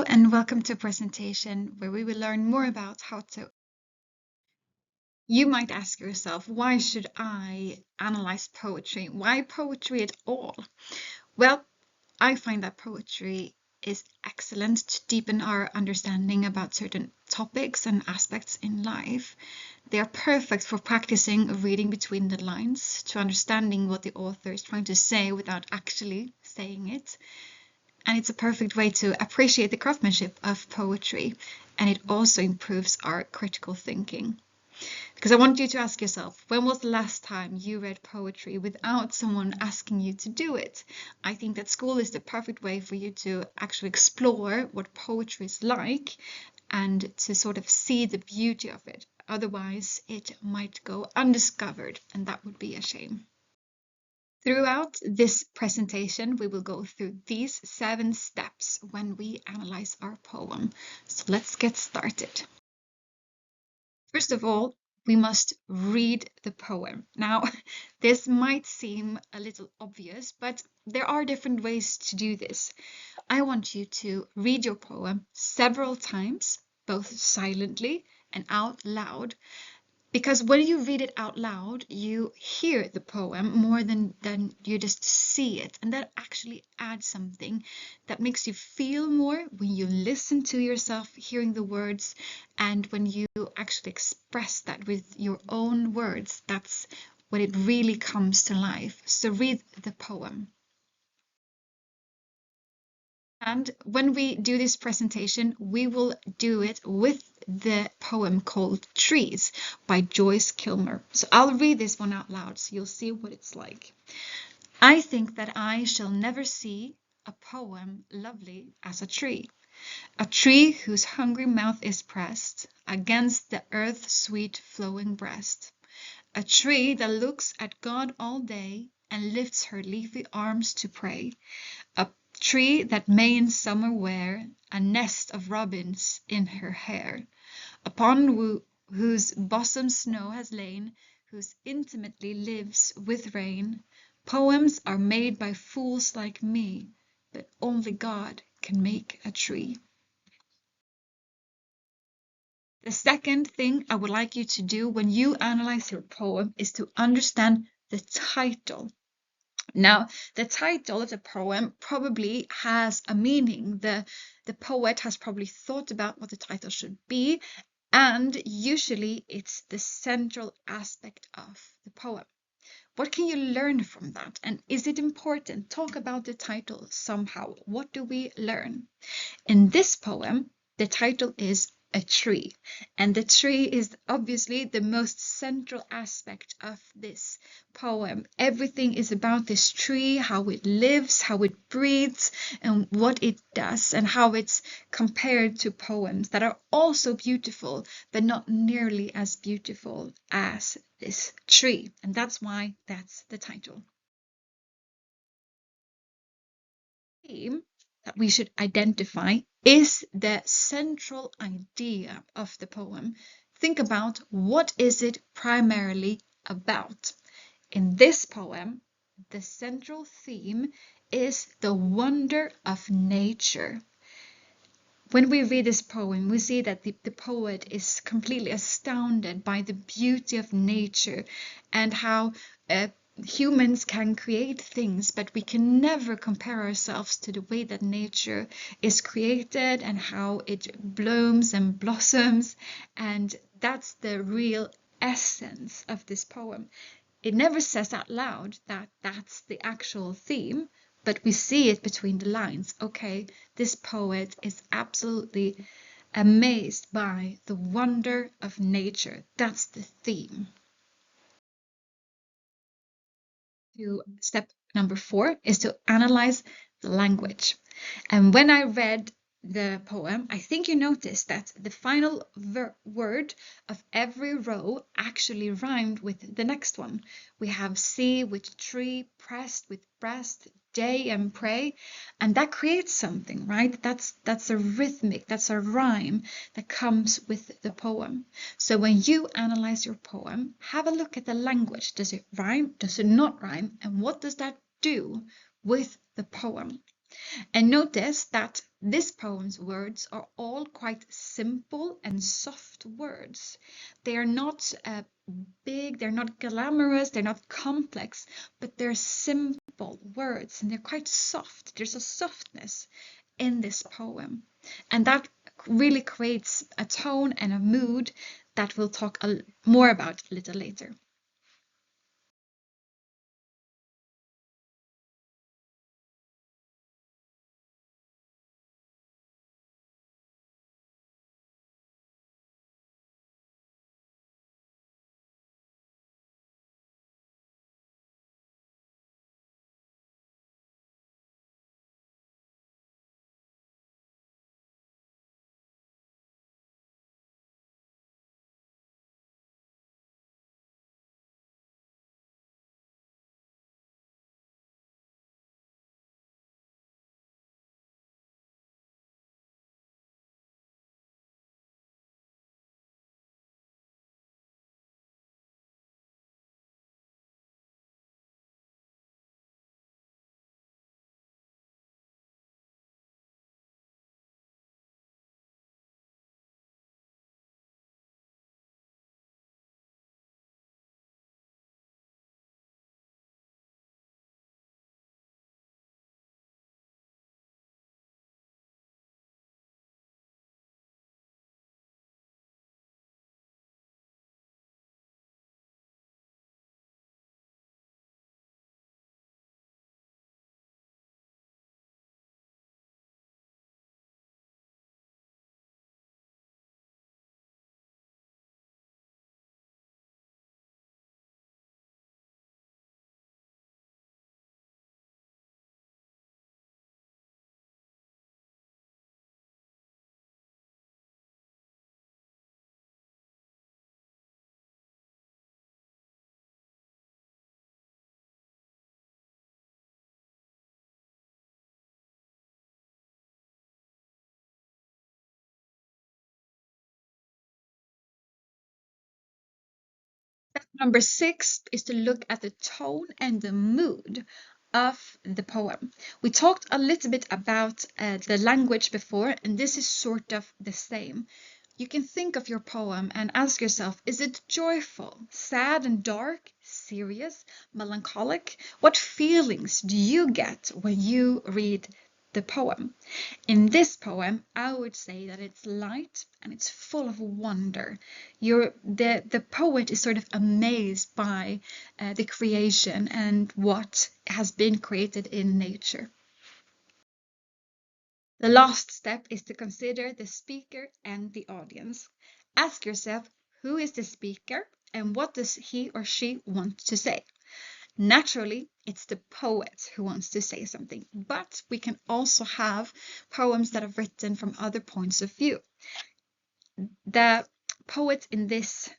Hello and welcome to a presentation where we will learn more about how to. You might ask yourself, why should I analyze poetry? Why poetry at all? Well, I find that poetry is excellent to deepen our understanding about certain topics and aspects in life. They are perfect for practicing reading between the lines, to understanding what the author is trying to say without actually saying it. And it's a perfect way to appreciate the craftsmanship of poetry, and it also improves our critical thinking. Because I want you to ask yourself, when was the last time you read poetry without someone asking you to do it? I think that school is the perfect way for you to actually explore what poetry is like and to sort of see the beauty of it. Otherwise, it might go undiscovered, and that would be a shame. Throughout this presentation, we will go through these 7 steps when we analyze our poem. So let's get started. First of all, we must read the poem. Now, this might seem a little obvious, but there are different ways to do this. I want you to read your poem several times, both silently and out loud. Because when you read it out loud, you hear the poem more than you just see it. And that actually adds something that makes you feel more when you listen to yourself hearing the words, and when you actually express that with your own words. That's when it really comes to life. So read the poem. And when we do this presentation, we will do it with the poem called Trees by Joyce Kilmer. So I'll read this one out loud so you'll see what it's like. I think that I shall never see a poem lovely as a tree whose hungry mouth is pressed against the earth's sweet flowing breast, a tree that looks at God all day and lifts her leafy arms to pray, a tree that may in summer wear a nest of robins in her hair, upon whose bosom snow has lain, whose intimately lives with rain. Poems are made by fools like me, but only God can make a tree. The second thing I would like you to do when you analyze your poem is to understand the title. Now, the title of the poem probably has a meaning. The poet has probably thought about what the title should be, and usually it's the central aspect of the poem. What can you learn from that? And is it important? Talk about the title somehow. What do we learn? In this poem, the title is A Tree, and the tree is obviously the most central aspect of this poem. Everything is about this tree, how it lives, how it breathes, and what it does, and how it's compared to poems that are also beautiful, but not nearly as beautiful as this tree. And that's why that's the title. Theme that we should identify is the central idea of the poem. Think about, what is it primarily about? In this poem, the central theme is the wonder of nature. When we read this poem, we see that the poet is completely astounded by the beauty of nature and how humans can create things, but we can never compare ourselves to the way that nature is created and how it blooms and blossoms. And that's the real essence of this poem. It never says out loud that that's the actual theme, but we see it between the lines. Okay, this poet is absolutely amazed by the wonder of nature. That's the theme. Step number 4 is to analyze the language. And when I read the poem, I think you noticed that the final word of every row actually rhymed with the next one. We have see with tree, pressed with breast, day and pray, and that creates something, right? That's a rhythmic, that's a rhyme that comes with the poem. So when you analyze your poem, have a look at the language. Does it rhyme? Does it not rhyme? And what does that do with the poem? And notice that this poem's words are all quite simple and soft words. They are not big, they're not glamorous, they're not complex, but they're simple words and they're quite soft. There's a softness in this poem. And that really creates a tone and a mood that we'll talk more about a little later. Number 6 is to look at the tone and the mood of the poem. We talked a little bit about the language before, and this is sort of the same. You can think of your poem and ask yourself, is it joyful, sad and dark, serious, melancholic? What feelings do you get when you read the poem? In this poem, I would say that it's light and it's full of wonder. The poet is sort of amazed by the creation and what has been created in nature. The last step is to consider the speaker and the audience. Ask yourself, who is the speaker and what does he or she want to say? Naturally, it's the poet who wants to say something, but we can also have poems that are written from other points of view. The poet in this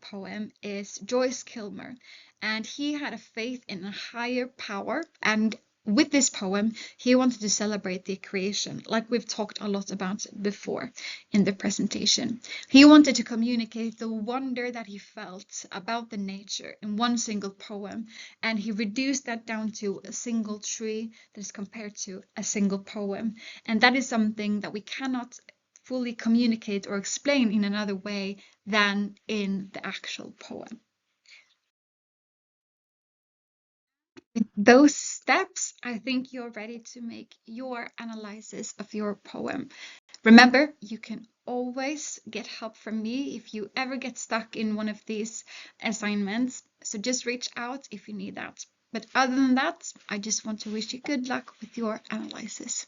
poem is Joyce Kilmer, and he had a faith in a higher power. And with this poem, he wanted to celebrate the creation, like we've talked a lot about before in the presentation. He wanted to communicate the wonder that he felt about the nature in one single poem, and he reduced that down to a single tree that is compared to a single poem. And that is something that we cannot fully communicate or explain in another way than in the actual poem. With those steps, I think you're ready to make your analysis of your poem. Remember, you can always get help from me if you ever get stuck in one of these assignments. So just reach out if you need that. But other than that, I just want to wish you good luck with your analysis.